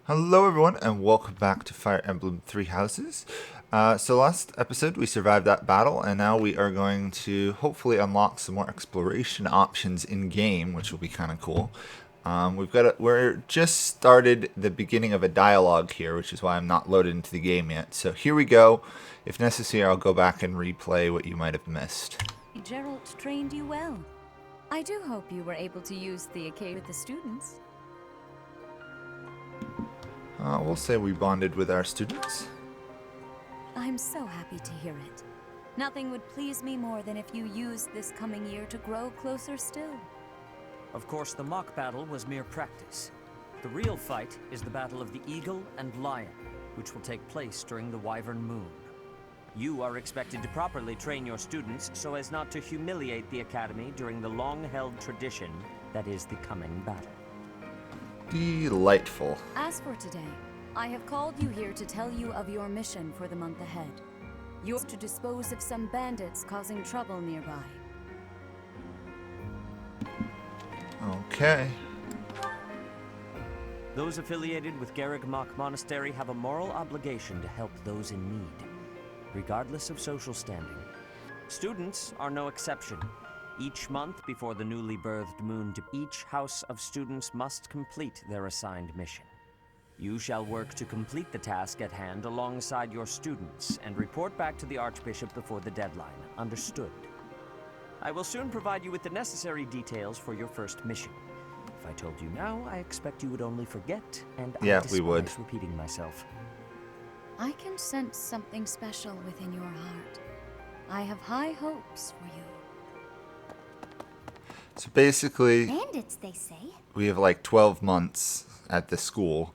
Hello, everyone, and welcome back to Fire Emblem Three Houses. So last episode we survived that battle, and now we are going to hopefully unlock some more exploration options in game, which will be kind of cool. We're just started the beginning of a dialogue here, which is why I'm not loaded into the game yet. So here we go. If necessary, I'll go back and replay what you might have missed. Gerald trained you well. I do hope you were able to use the Academy with the students. We'll say we bonded with our students. I'm so happy to hear it. Nothing would please me more than if you used this coming year to grow closer still. Of course, the mock battle was mere practice. The real fight is the Battle of the Eagle and Lion, which will take place during the Wyvern Moon. You are expected to properly train your students so as not to humiliate the Academy during the long-held tradition that is the coming battle. Delightful. As for today, I have called you here to tell you of your mission for the month ahead. Yours to dispose of some bandits causing trouble nearby. Okay. Those affiliated with Garreg-Mach Monastery have a moral obligation to help those in need, regardless of social standing. Students are no exception. Each month before the newly birthed moon, each house of students must complete their assigned mission. You shall work to complete the task at hand alongside your students and report back to the Archbishop before the deadline. Understood? I will soon provide you with the necessary details for your first mission. If I told you now, I expect you would only forget, and I despise repeating myself. I can sense something special within your heart. I have high hopes for you. So basically, Bandits, they say. we have like 12 months at the school,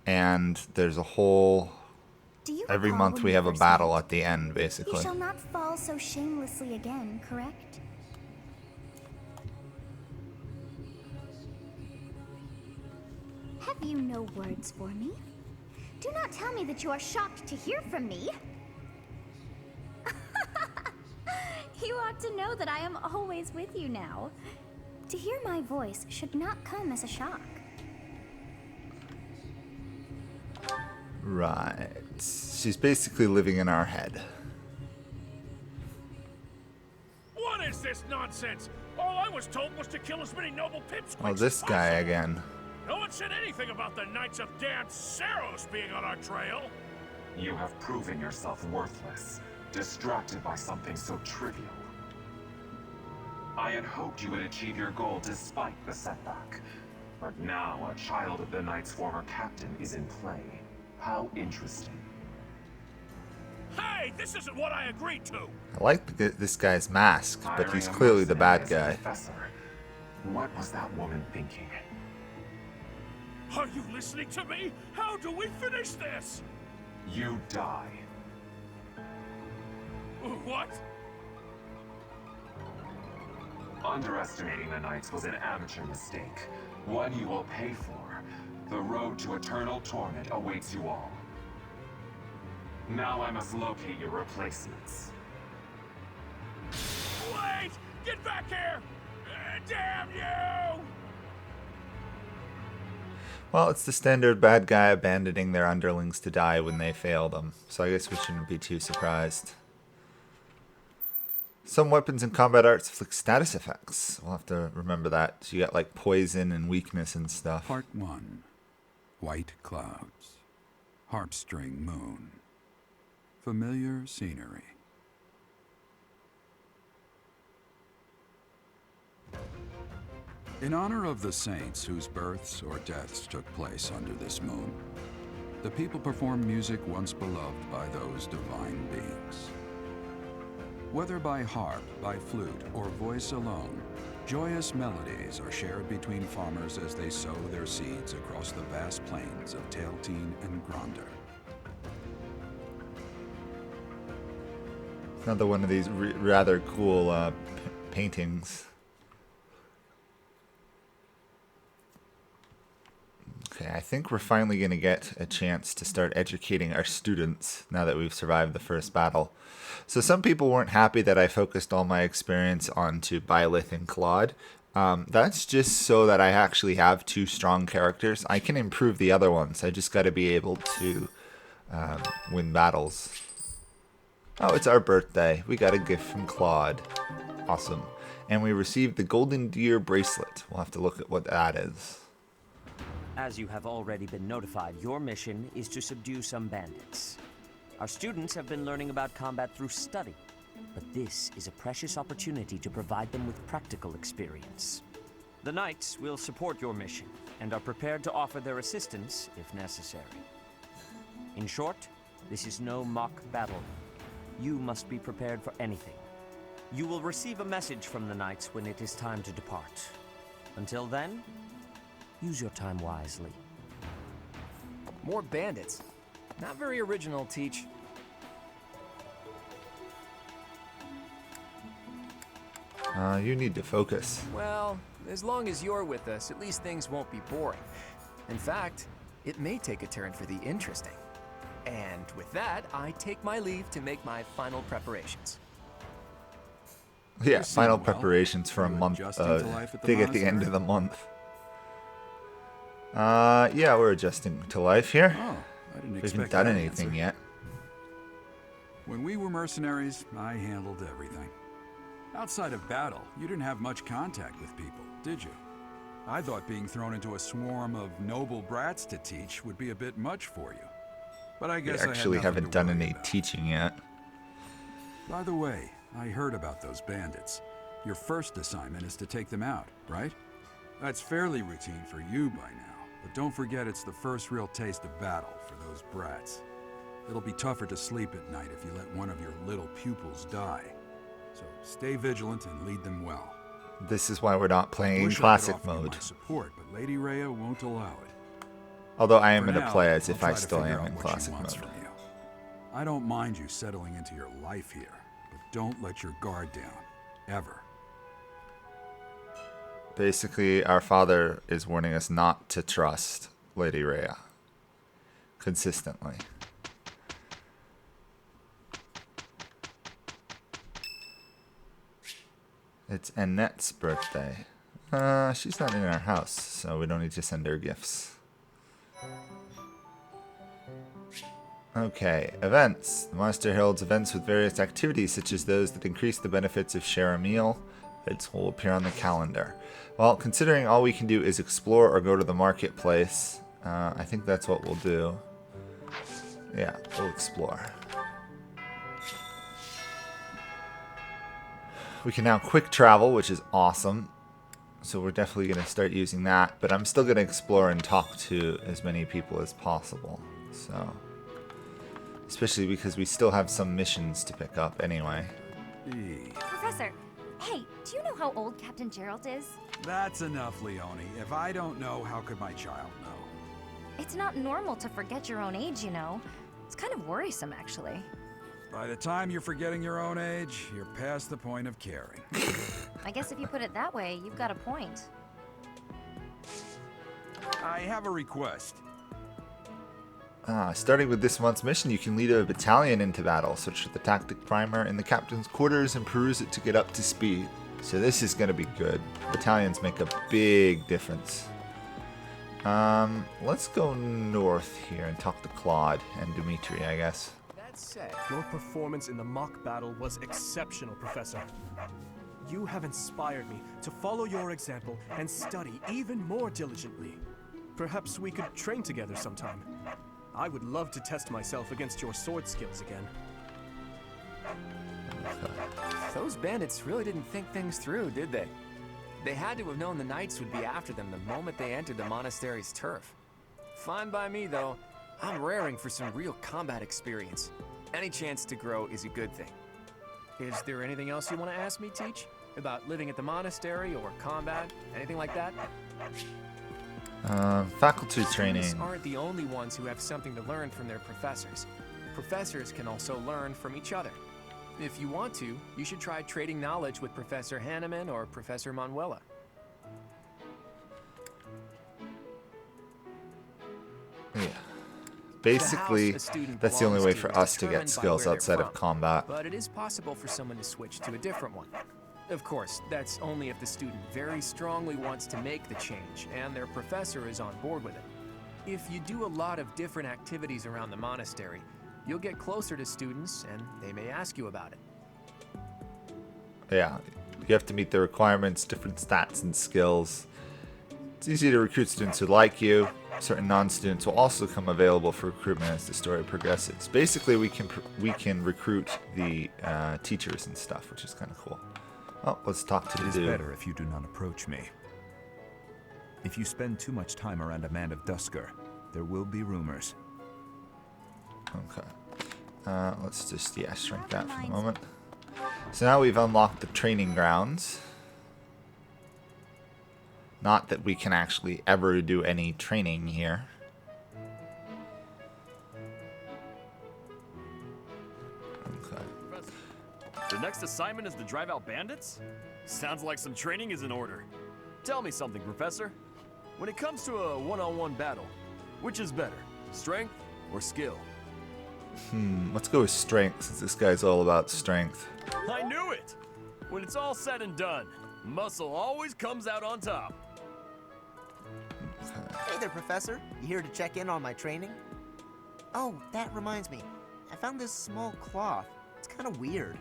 and there's a whole... Every month we have a battle at the end, basically. You shall not fall so shamelessly again, correct? Have you no words for me? Do not tell me that you are shocked to hear from me. You ought to know that I am always with you now. To hear my voice should not come as a shock. Right. She's basically living in our head. What is this nonsense? All I was told was to kill as many noble pipsqueaks Oh, this as guy possible. again. No one said anything about the Knights of Dan Saros being on our trail. You have proven yourself worthless, distracted by something so trivial. I had hoped you would achieve your goal despite the setback. But now a child of the Knight's former captain is in play. How interesting. Hey, this isn't what I agreed to. I like this guy's mask, but Hiring he's a clearly the mercenary bad as a guy. professor. What was that woman thinking? Are you listening to me? How do we finish this? You die. What? Underestimating the Knights was an amateur mistake. One you will pay for. The road to eternal torment awaits you all. Now I must locate your replacements. Wait! Get back here! Damn you! Well, it's the standard bad guy abandoning their underlings to die when they fail them, so I guess we shouldn't be too surprised. Some weapons and combat arts inflict status effects. We'll have to remember that. So you got like poison and weakness and stuff. Part 1. White clouds. Heartstring moon. Familiar scenery. In honor of the saints whose births or deaths took place under this moon, the people perform music once beloved by those divine beings. Whether by harp, by flute, or voice alone, joyous melodies are shared between farmers as they sow their seeds across the vast plains of Tailteen and Gronder. Another one of these rather cool paintings. Okay, I think we're finally going to get a chance to start educating our students now that we've survived the first battle. So some people weren't happy that I focused all my experience onto Byleth and Claude, That's just so that I actually have 2 strong characters. I can improve the other ones. I just got to be able to win battles. Oh, it's our birthday. We got a gift from Claude. Awesome. And we received the Golden Deer bracelet. We'll have to look at what that is. As you have already been notified, your mission is to subdue some bandits. Our students have been learning about combat through study, but this is a precious opportunity to provide them with practical experience. The Knights will support your mission and are prepared to offer their assistance if necessary. In short, this is no mock battle. You must be prepared for anything. You will receive a message from the Knights when it is time to depart. Until then, use your time wisely. More bandits. Not very original, Teach. You need to focus. Well, as long as you're with us, at least things won't be boring. In fact, it may take a turn for the interesting. And with that, I take my leave to make my final preparations. Yeah, You final seem well. preparations for a You month. adjusting to life at the Thing at the end monastery? of the month. Yeah, we're adjusting to life here. Oh, I didn't We expect haven't done that anything answer. yet. When we were mercenaries, I handled everything. Outside of battle, you didn't have much contact with people, did you? I thought being thrown into a swarm of noble brats to teach would be a bit much for you. But I We guess I had actually nothing haven't to done worry any about. teaching yet. By the way, I heard about those bandits. Your first assignment is to take them out, right? That's fairly routine for you by now, but don't forget it's the first real taste of battle for those brats. It'll be tougher to sleep at night if you let one of your little pupils die. So stay vigilant and lead them well. This is why we're not playing in Wish I could classic offer you mode. my support, but Lady Rhea won't allow it. Although I am For going to now, play as I'll if I try to still figure am out in what she classic wants mode. from you. I don't mind you settling into your life here, but don't let your guard down, ever. Basically, our father is warning us not to trust Lady Rhea. Consistently. It's Annette's birthday. She's not in our house, so we don't need to send her gifts. Okay, events. The monastery holds events with various activities, such as those that increase the benefits of share a meal. Events will appear on the calendar. Well, considering all we can do is explore or go to the marketplace, I think that's what we'll do. Yeah, we'll explore. We can now quick travel, which is awesome. So we're definitely going to start using that. But I'm still going to explore and talk to as many people as possible. So, especially because we still have some missions to pick up anyway. Professor, hey, do you know how old Captain Gerald is? That's enough, Leone. If I don't know, how could my child know? It's not normal to forget your own age, you know. It's kind of worrisome, actually. By the time you're forgetting your own age, you're past the point of caring. I guess if you put it that way, you've got a point. I have a request. Starting with this month's mission, you can lead a battalion into battle. Search for the tactic primer in the captain's quarters and peruse it to get up to speed. So this is going to be good. Battalions make a big difference. Let's go north here and talk to Claude and Dimitri, I guess. That said, your performance in the mock battle was exceptional, Professor. You have inspired me to follow your example and study even more diligently. Perhaps we could train together sometime. I would love to test myself against your sword skills again. Those bandits really didn't think things through, did they? They had to have known the Knights would be after them the moment they entered the monastery's turf. Fine by me, though. I'm raring for some real combat experience. Any chance to grow is a good thing. Is there anything else you want to ask me, Teach? About living at the monastery or combat? Anything like that? Faculty training. Students aren't the only ones who have something to learn from their professors. Professors can also learn from each other. If you want to, you should try trading knowledge with Professor Hanneman or Professor Manuela. Yeah. Basically, The house a student that's the only belongs way to for is us to determined get by skills where they're outside of from, combat. But it is possible for someone to switch to a different one. Of course, that's only if the student very strongly wants to make the change and their professor is on board with it. If you do a lot of different activities around the monastery, you'll get closer to students and they may ask you about it. Yeah, you have to meet the requirements, different stats and skills. It's easy to recruit students who like you. Certain non-students will also come available for recruitment as the story progresses. Basically, we can recruit the teachers and stuff, which is kind of cool. Oh, let's talk to the dude. It is better if you do not approach me. If you spend too much time around a man of Dusker, there will be rumors. Okay. Let's just, shrink that for the moment. So now we've unlocked the training grounds. Not that we can actually ever do any training here. Okay. The next assignment is to drive out bandits? Sounds like some training is in order. Tell me something, Professor. When it comes to a one-on-one battle, which is better, strength or skill? Let's go with strength, since this guy's all about strength. I knew it! When it's all said and done, muscle always comes out on top. Hey there, Professor. You here to check in on my training? Oh, that reminds me. I found this small cloth. It's kind of weird.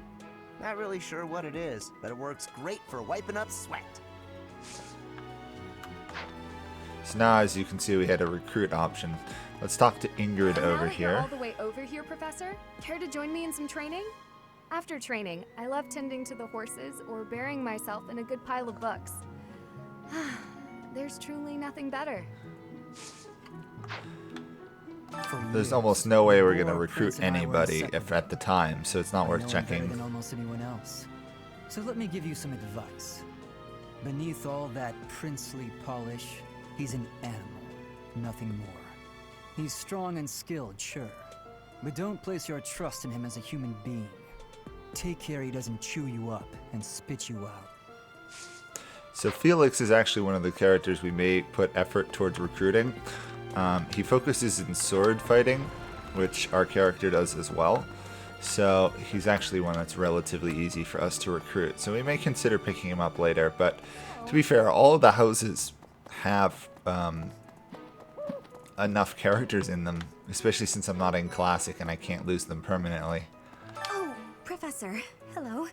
Not really sure what it is, but it works great for wiping up sweat. So now, as you can see, we had a recruit option. Let's talk to Ingrid over here. All the way over here, Professor? Care to join me in some training? After training, I love tending to the horses or burying myself in a good pile of books. There's truly nothing better. There's almost no way we're going to recruit anybody if at the time, so it's not worth checking. Better than almost anyone else. So let me give you some advice. Beneath all that princely polish, he's an animal, nothing more. He's strong and skilled, sure, but don't place your trust in him as a human being. Take care he doesn't chew you up and spit you out. So Felix is actually one of the characters we may put effort towards recruiting. He focuses in sword fighting, which our character does as well. So he's actually one that's relatively easy for us to recruit. So we may consider picking him up later. But to be fair, all of the houses have enough characters in them, especially since I'm not in Classic and I can't lose them permanently. Oh, Professor. Hello.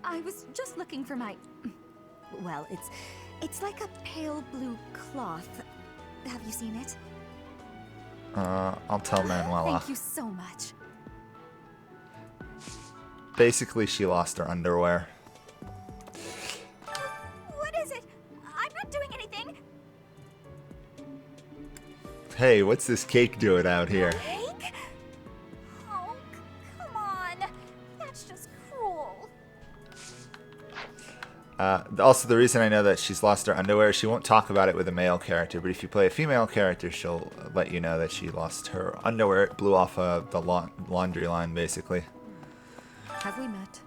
I was just looking for my... Well, it's like a pale blue cloth. Have you seen it? I'll tell Manuela. Thank you so much. Basically, she lost her underwear. What is it? I'm not doing anything. Hey, what's this cake doing out here? Cake? Oh, come on. That's just cruel. Also, the reason I know that she's lost her underwear, she won't talk about it with a male character, but if you play a female character, she'll let you know that she lost her underwear. It blew off the laundry line, basically. Have we met?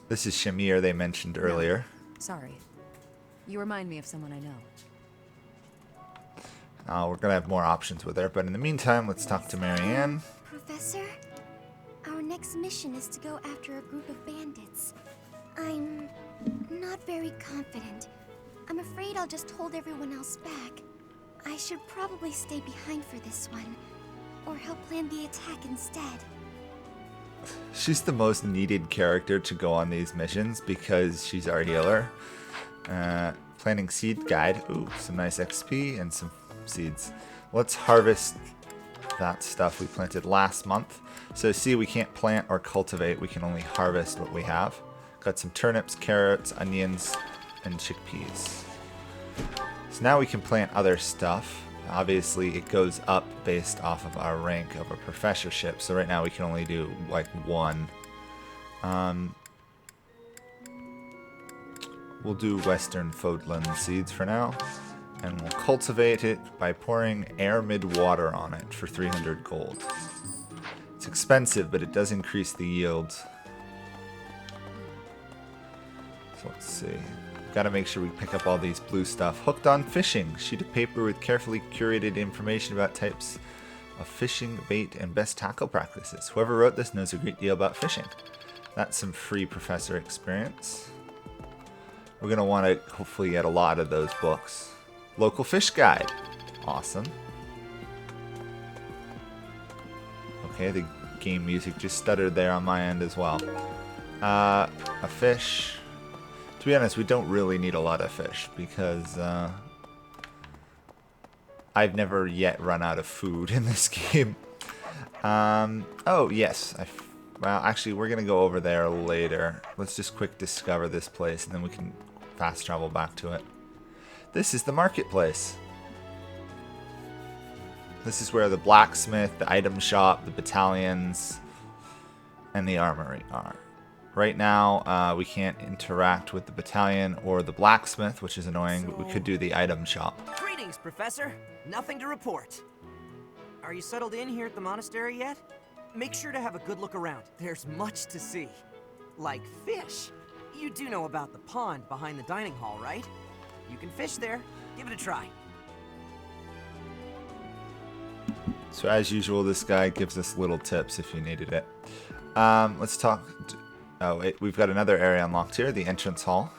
This is Shamir they mentioned earlier. No. Sorry. You remind me of someone I know. We're going to have more options with her, but in the meantime, let's talk to Marianne. Professor, our next mission is to go after a group of bandits. I'm not very confident. I'm afraid I'll just hold everyone else back. I should probably stay behind for this one, or help plan the attack instead. She's the most needed character to go on these missions because she's our healer. Planting seed guide. Ooh, some nice XP and some seeds. Let's harvest that stuff we planted last month. So see, we can't plant or cultivate. We can only harvest what we have. Got some turnips, carrots, onions, and chickpeas. So now we can plant other stuff. Obviously, it goes up based off of our rank of a professorship. So right now we can only do like one. We'll do Western Fodland seeds for now. And we'll cultivate it by pouring air mid water on it for 300 gold. It's expensive, but it does increase the yields. So let's see. Gotta make sure we pick up all these blue stuff. Hooked on fishing. Sheet of paper with carefully curated information about types of fishing, bait, and best tackle practices. Whoever wrote this knows a great deal about fishing. That's some free professor experience. We're going to want to hopefully get a lot of those books. Local fish guide. Awesome. Okay, the game music just stuttered there on my end as well. A fish. To be honest, we don't really need a lot of fish because I've never yet run out of food in this game. Oh, yes. Well, actually, we're going to go over there later. Let's just quick discover this place, and then we can fast travel back to it. This is the marketplace. This is where the blacksmith, the item shop, the battalions, and the armory are. Right now, we can't interact with the battalion or the blacksmith, which is annoying, but we could do the item shop. Greetings, Professor. Nothing to report. Are you settled in here at the monastery yet? Make sure to have a good look around. There's much to see. Like fish. You do know about the pond behind the dining hall, right? You can fish there. Give it a try. So as usual, this guy gives us little tips if you needed it. Let's talk... Oh, wait, we've got another area unlocked here, the entrance hall.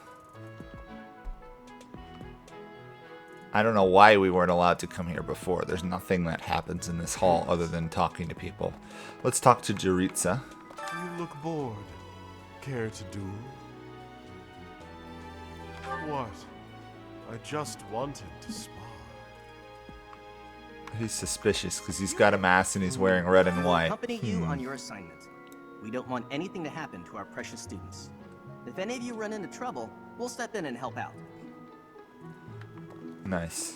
I don't know why we weren't allowed to come here before. There's nothing that happens in this hall other than talking to people. Let's talk to Jaritza. You look bored. Care to duel? What? I just wanted to spar. He's suspicious because he's got a mask and he's wearing red and white. Accompany you on your assignment. We don't want anything to happen to our precious students. If any of you run into trouble, we'll step in and help out. Nice.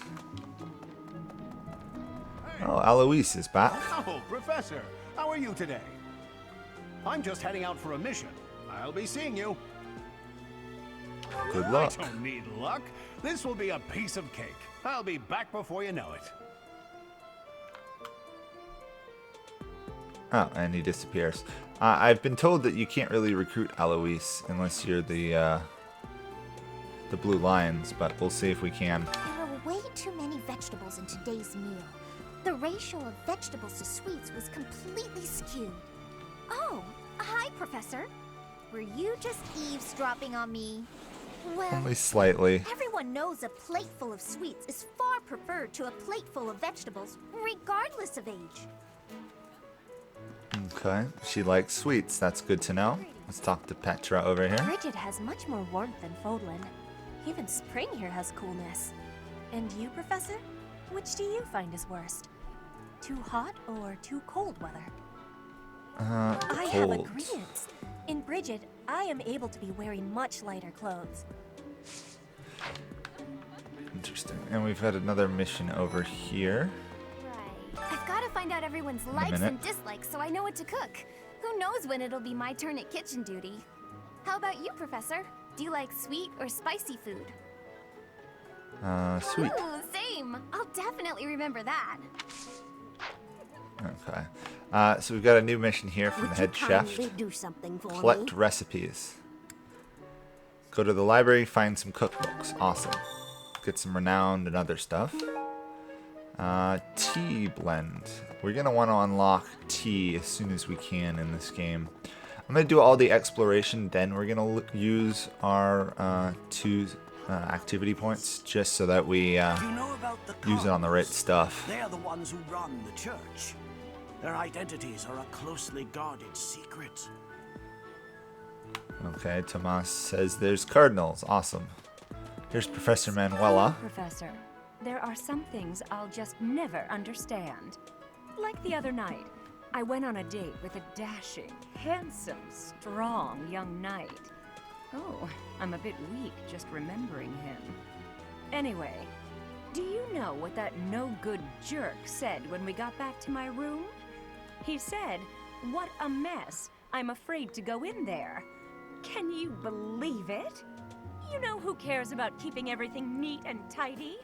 Oh, Alois is back. Oh, Professor, how are you today? I'm just heading out for a mission. I'll be seeing you. Good luck. I don't need luck. This will be a piece of cake. I'll be back before you know it. Oh, and he disappears. I've been told that you can't really recruit Alois unless you're the Blue Lions, but we'll see if we can. There were way too many vegetables in today's meal. The ratio of vegetables to sweets was completely skewed. Oh, hi, Professor. Were you just eavesdropping on me? Well, Only slightly. everyone knows a plate full of sweets is far preferred to a plate full of vegetables, regardless of age. Okay, she likes sweets. That's good to know. Let's talk to Petra over here. Bridget has much more warmth than Forwind. Even spring here has coolness. And you, Professor? Which do you find is worst? Too hot or too cold weather? I have Cold. agreements. In Bridget, I am able to be wearing much lighter clothes. Interesting. And we've had another mission over here. I've got to find out everyone's a likes minute. and dislikes so I know what to cook. Who knows when it'll be my turn at kitchen duty? How about you, Professor? Do you like sweet or spicy food? Sweet. Ooh, same. I'll definitely remember that. Okay. So we've got a new mission here from the head chef. do something for Collect recipes. Go to the library, find some cookbooks. Awesome. Get some renowned and other stuff. Tea blend. We're going to want to unlock tea as soon as we can in this game. I'm going to do all the exploration, then we're going to use our 2 activity points just so that we use it on the right stuff. They are the ones who run the church. Their identities are a closely guarded secret. Okay, Tomas says there's cardinals. Awesome. Here's Professor Manuela. Professor, there are some things I'll just never understand. Like the other night, I went on a date with a dashing, handsome, strong young knight. Oh, I'm a bit weak just remembering him. Anyway, do you know what that no-good jerk said when we got back to my room? He said, "What a mess. I'm afraid to go in there." Can you believe it? You know who cares about keeping everything neat and tidy?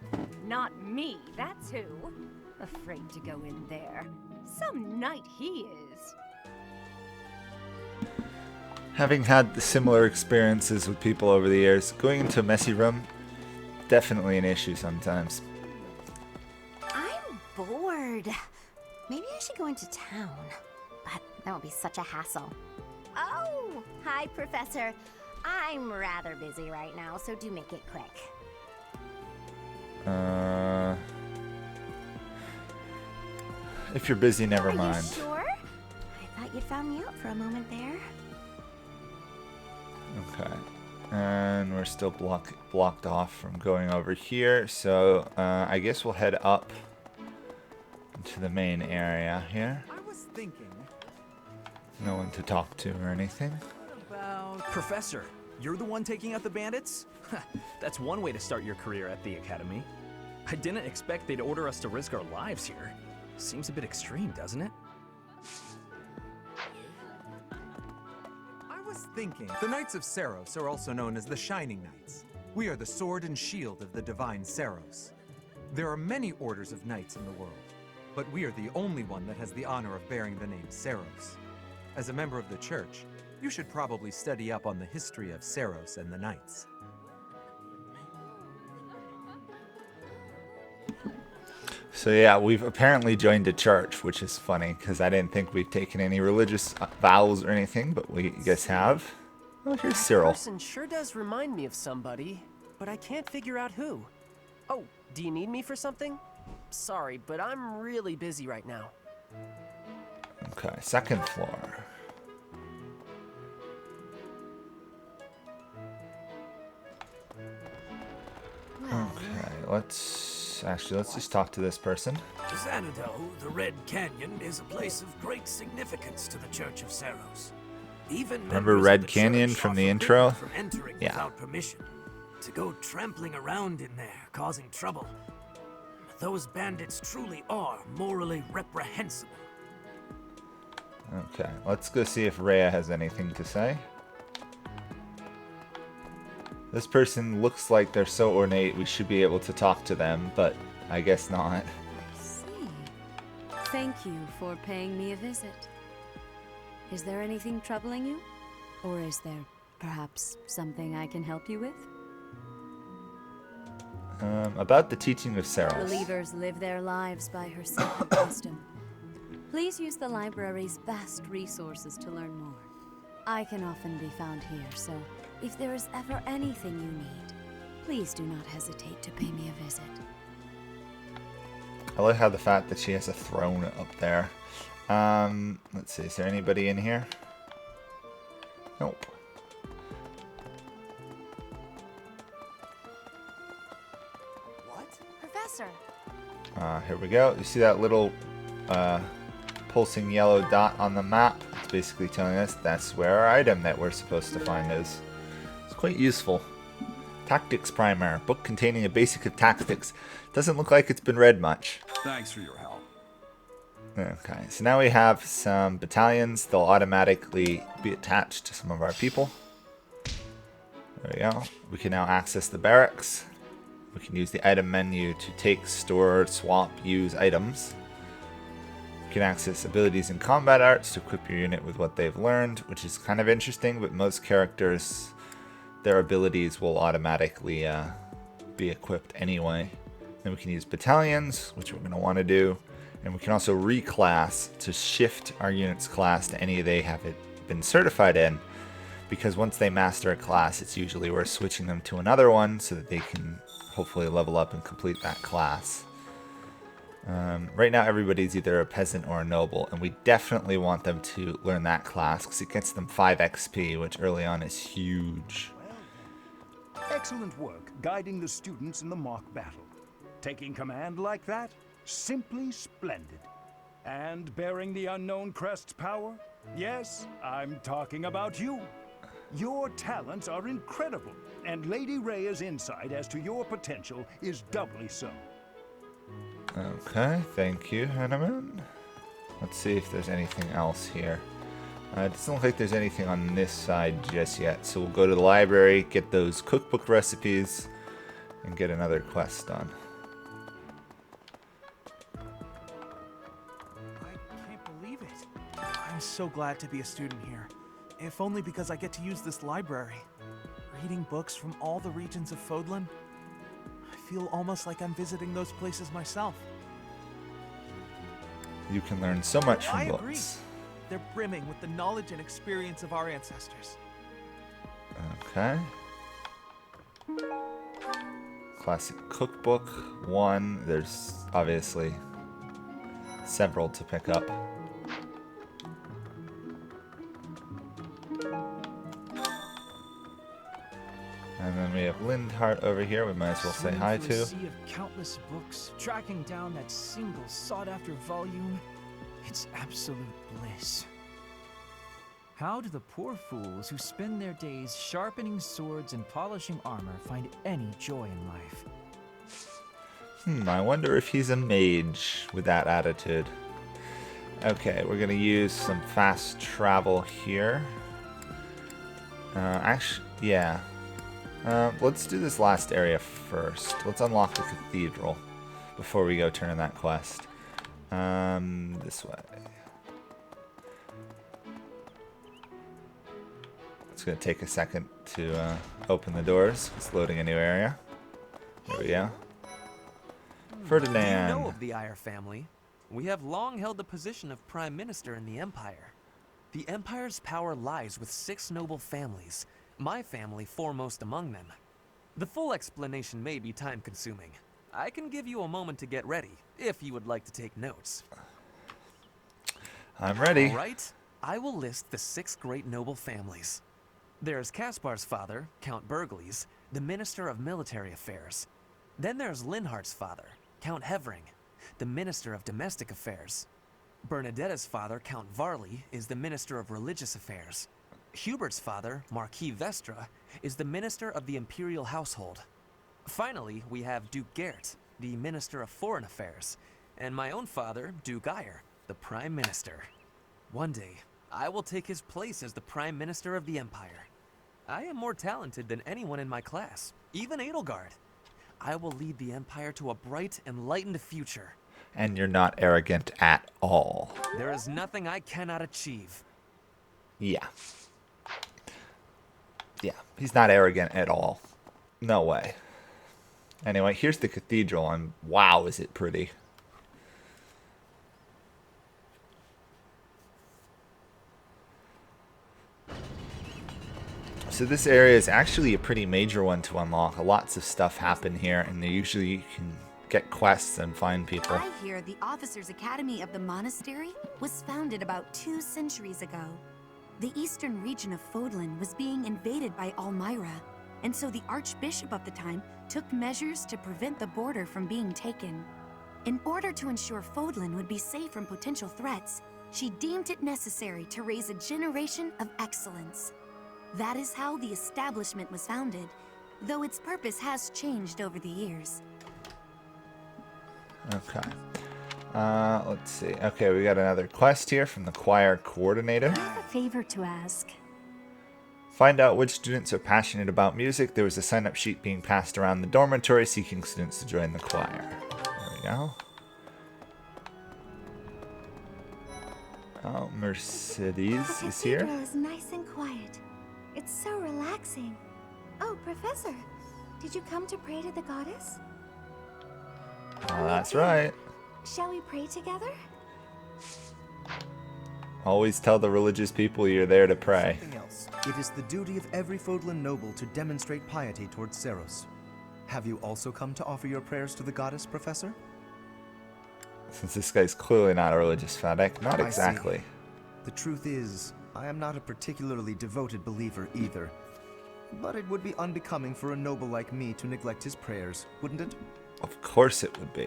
Not me, that's who. Afraid to go in there. Some knight he is. Having had similar experiences with people over the years, going into a messy room, definitely an issue sometimes. I'm bored. Maybe I should go into town. But that would be such a hassle. Oh, hi, Professor. I'm rather busy right now, so do make it quick. If you're busy, never Are mind. you sure? I thought you'd found me out for a moment there. Okay. And we're still blocked off from going over here, so I guess we'll head up to the main area here. I was thinking. No one to talk to or anything. Professor, you're the one taking out the bandits? That's one way to start your career at the Academy. I didn't expect they'd order us to risk our lives here. Seems a bit extreme, doesn't it? I was thinking. The Knights of Saros are also known as the Shining Knights. We are the sword and shield of the divine Saros. There are many orders of knights in the world, but we are the only one that has the honor of bearing the name Saros. As a member of the church, you should probably study up on the history of Saros and the Knights. So yeah, we've apparently joined a church, which is funny because I didn't think we'd taken any religious vows or anything, but we guess have. Oh, here's Cyril. That person sure does remind me of somebody, but I can't figure out who. Oh, do you need me for something? Sorry, but I'm really busy right now. Okay, second floor. Okay, let's just talk to this person. Xanadu, the Red Canyon, is a place of great significance to the Church of Saros. Even Remember members of Red the Canyon church from are the forbidden intro? from entering Yeah. without permission. To go trampling around in there, causing trouble. Those bandits truly are morally reprehensible. Okay, let's go see if Rhea has anything to say. This person looks like they're so ornate we should be able to talk to them, but I guess not. I see. Thank you for paying me a visit. Is there anything troubling you? Or is there perhaps something I can help you with? About the teaching of Saros. Believers live their lives by her sacred wisdom. Please use the library's vast resources to learn more. I can often be found here, so if there is ever anything you need, please do not hesitate to pay me a visit. I like how the fact that she has a throne up there. Let's see, is there anybody in here? Nope. Professor. Here we go. You see that little pulsing yellow dot on the map? It's basically telling us that's where our item that we're supposed to find is. It's quite useful. Tactics Primer, book containing a basic of tactics. Doesn't look like it's been read much. Thanks for your help. Okay, so now we have some battalions. They'll automatically be attached to some of our people. There we go. We can now access the barracks. We can use the item menu to take, store, swap, use items. You can access abilities and combat arts to equip your unit with what they've learned, which is kind of interesting, but most characters, their abilities will automatically be equipped anyway. Then we can use battalions, which we're going to want to do. And we can also reclass to shift our unit's class to any they have been certified in. Because once they master a class, it's usually worth switching them to another one so that they can hopefully level up and complete that class. Right now everybody's either a peasant or a noble, and we definitely want them to learn that class because it gets them 5 XP, which early on is huge. Excellent work guiding the students in the mock battle. Taking command like that? Simply splendid. And bearing the unknown crest's power? Yes, I'm talking about you. Your talents are incredible, and Lady Rhea's insight as to your potential is doubly so. Okay, thank you, Hanneman. Let's see if there's anything else here. It doesn't look like there's anything on this side just yet, so we'll go to the library, get those cookbook recipes, and get another quest done. I can't believe it. I'm so glad to be a student here. If only because I get to use this library. Reading books from all the regions of Fodlan. I feel almost like I'm visiting those places myself. You can learn so much from I agree. books. They're brimming with the knowledge and experience of our ancestors. Okay. Classic cookbook 1. There's obviously several to pick up. And then we have Lindhart over here. We might as well say hi Swimming through a to. sea of countless books, tracking down that single sought-after volume. It's absolute bliss. How do the poor fools who spend their days sharpening swords and polishing armor find any joy in life? I wonder if he's a mage with that attitude. Okay, we're gonna use some fast travel here. Actually, yeah. Let's do this last area first. Let's unlock the cathedral before we go turn in that quest. This way. It's gonna take a second to open the doors. It's loading a new area. There we go. Ferdinand. Do you know of the Eyre family? We have long held the position of Prime Minister in the Empire. The Empire's power lies with 6 noble families, my family foremost among them. The full explanation may be time-consuming. I can give you a moment to get ready, if you would like to take notes. I'm ready. All right, I will list the 6 great noble families. There's Caspar's father, Count Burgles, the Minister of Military Affairs. Then there's Linhart's father, Count Hevering, the Minister of Domestic Affairs. Bernadetta's father, Count Varley, is the Minister of Religious Affairs. Hubert's father, Marquis Vestra, is the Minister of the Imperial Household. Finally, we have Duke Gert, the Minister of Foreign Affairs, and my own father, Duke Eyre, the Prime Minister. One day, I will take his place as the Prime Minister of the Empire. I am more talented than anyone in my class, even Edelgard. I will lead the Empire to a bright, enlightened future. And you're not arrogant at all. There is nothing I cannot achieve. Yeah. Yeah, he's not arrogant at all. No way. Anyway, here's the cathedral, and wow, is it pretty. So this area is actually a pretty major one to unlock. Lots of stuff happen here, and usually you can get quests and find people. I hear the Officers' Academy of the Monastery was founded about 2 centuries ago. The eastern region of Fodlan was being invaded by Almyra, and so the Archbishop of the time took measures to prevent the border from being taken. In order to ensure Fodlan would be safe from potential threats, she deemed it necessary to raise a generation of excellence. That is how the establishment was founded, though its purpose has changed over the years. Okay. Let's see. Okay, we got another quest here from the choir coordinator. I have a favor to ask. Find out which students are passionate about music. There was a sign-up sheet being passed around the dormitory seeking students to join the choir. There we go. Oh, Mercedes is here. The cathedral is nice and quiet. It's so relaxing. Oh, Professor, did you come to pray to the goddess? Oh, that's right. Shall we pray together? Always tell the religious people you're there to pray. Something else. It is the duty of every Fodlan noble to demonstrate piety towards Seros. Have you also come to offer your prayers to the goddess, Professor? Since this guy's clearly not a religious fanatic, not exactly. The truth is, I am not a particularly devoted believer either. But it would be unbecoming for a noble like me to neglect his prayers, wouldn't it? Of course it would be.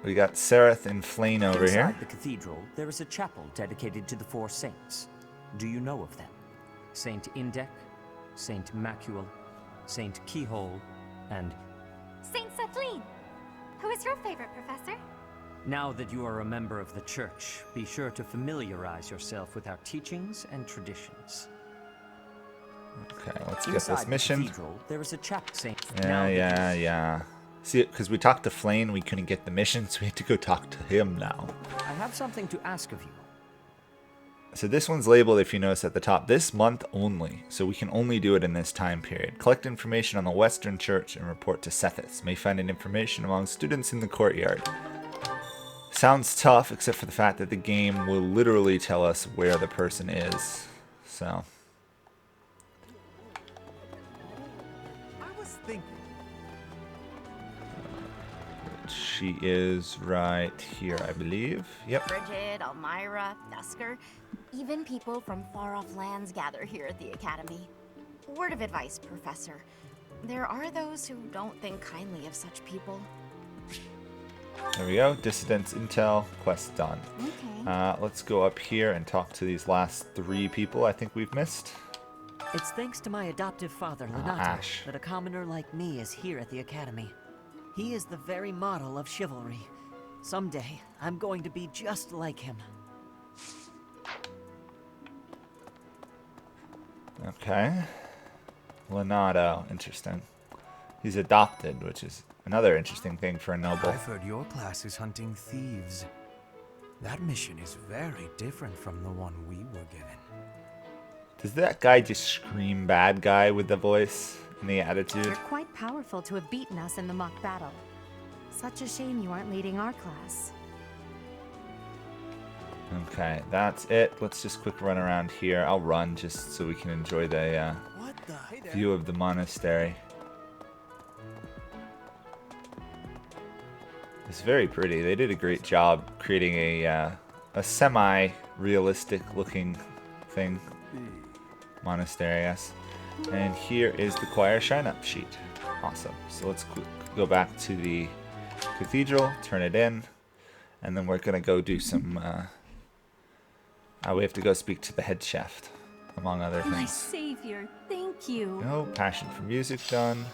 We got Sereth and Flane over here. Inside the cathedral, there is a chapel dedicated to the 4 saints. Do you know of them? Saint Indek, Saint Macuel, Saint Keyhole, and... Saint Sethlin! Who is your favorite, Professor? Now that you are a member of the church, be sure to familiarize yourself with our teachings and traditions. Okay, let's get Inside this mission. The cathedral, there is a chapel saint. Yeah. See, because we talked to Flane, we couldn't get the mission, so we had to go talk to him now. I have something to ask of you. So this one's labeled, if you notice at the top, this month only. So we can only do it in this time period. Collect information on the Western Church and report to Sethis. May find information among students in the courtyard. Sounds tough, except for the fact that the game will literally tell us where the person is. So. I was thinking. She is right here, I believe. Yep. Bridget, Elmira, Thusker, even people from far-off lands gather here at the Academy. Word of advice, Professor. There are those who don't think kindly of such people. There we go. Dissidents intel. Quest done. Okay. Let's go up here and talk to these last 3 people I think we've missed. It's thanks to my adoptive father, Lenato, Ash. that a commoner like me is here at the Academy. He is the very model of chivalry. Someday, I'm going to be just like him. Okay. Lenato. Interesting. He's adopted, which is another interesting thing for a noble. I've heard your class is hunting thieves. That mission is very different from the one we were given. Does that guy just scream bad guy with the voice and the attitude? You're quite powerful to have beaten us in the mock battle. Such a shame you aren't leading our class. Okay, that's it. Let's just quick run around here. I'll run just so we can enjoy the view of the monastery. It's very pretty. They did a great job creating a semi-realistic looking thing. Monastery, yes. And here is the choir shine-up sheet. Awesome. So let's go back to the cathedral, turn it in, and then we're going to go do some... we have to go speak to the head chef, among other My things. savior, thank you. No, passion for music done.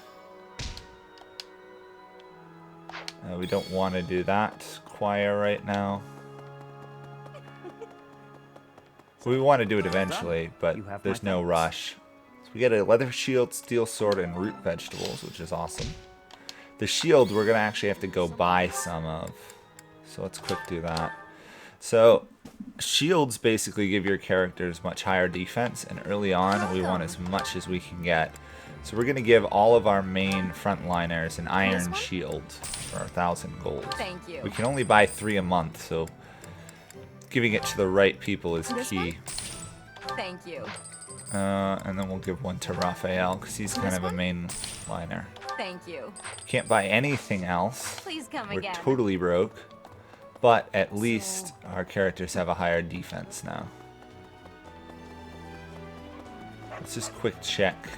We don't want to do that choir right now. We want to do it eventually, but there's no rush. So we get a leather shield, steel sword, and root vegetables, which is awesome. The shield we're going to actually have to go buy some of. So let's quick do that. So shields basically give your characters much higher defense, and early on we want as much as we can get. So we're going to give all of our main frontliners an iron shield for 1,000 gold. Thank you. We can only buy 3 a month, so giving it to the right people is key. Thank you. And then we'll give one to Raphael, because he's kind of a main liner. Thank you. Can't buy anything else. Please come We're again. totally broke. But at least our characters have a higher defense now. Let's just quick check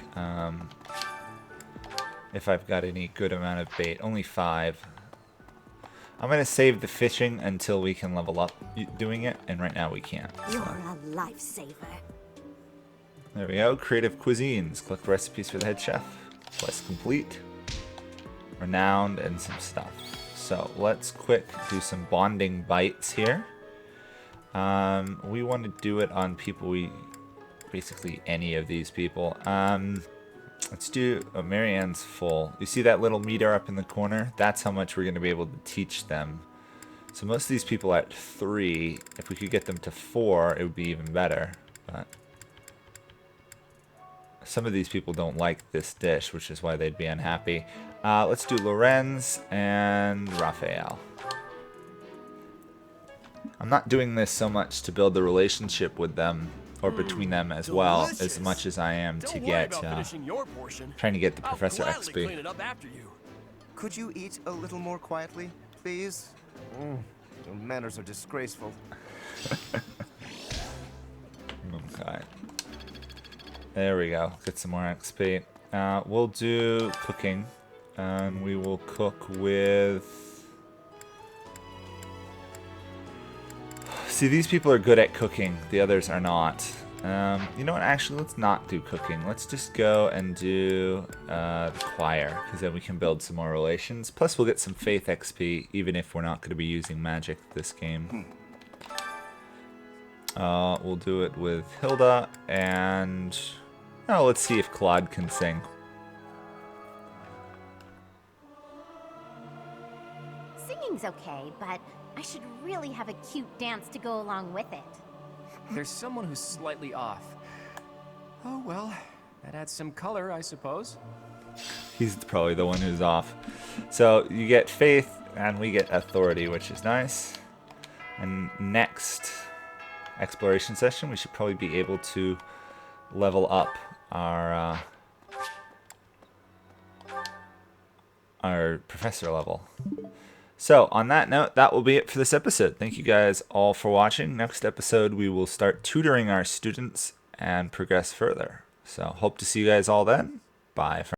if I've got any good amount of bait. Only 5. I'm going to save the fishing until we can level up doing it, and right now we can't. You're a lifesaver. There we go. Creative cuisines. Click recipes for the head chef. Quest complete. Renowned and some stuff. So let's quick do some bonding bites here. We want to do it on people basically any of these people. Let's do, Marianne's full. You see that little meter up in the corner? That's how much we're going to be able to teach them. So most of these people at 3, if we could get them to 4, it would be even better. But some of these people don't like this dish, which is why they'd be unhappy. Let's do Lorenz and Raphael. I'm not doing this so much to build the relationship with them or between them as well as much as I am to get trying to get the Professor XP. Could you eat a little more quietly, please? Your manners are disgraceful. Okay. There we go. Get some more XP. We'll do cooking. And we will cook with... See, these people are good at cooking. The others are not. You know what? Actually, let's not do cooking. Let's just go and do the choir, because then we can build some more relations. Plus, we'll get some faith XP, even if we're not going to be using magic this game. We'll do it with Hilda, and... Oh, let's see if Claude can sing. Singing's okay, but I should really have a cute dance to go along with it. There's someone who's slightly off. Oh well, that adds some color, I suppose. He's probably the one who's off. So you get faith, and we get authority, which is nice. And next exploration session, we should probably be able to level up our professor level. So on that note, that will be it for this episode. Thank you guys all for watching. Next episode, we will start tutoring our students and progress further. So hope to see you guys all then. Bye.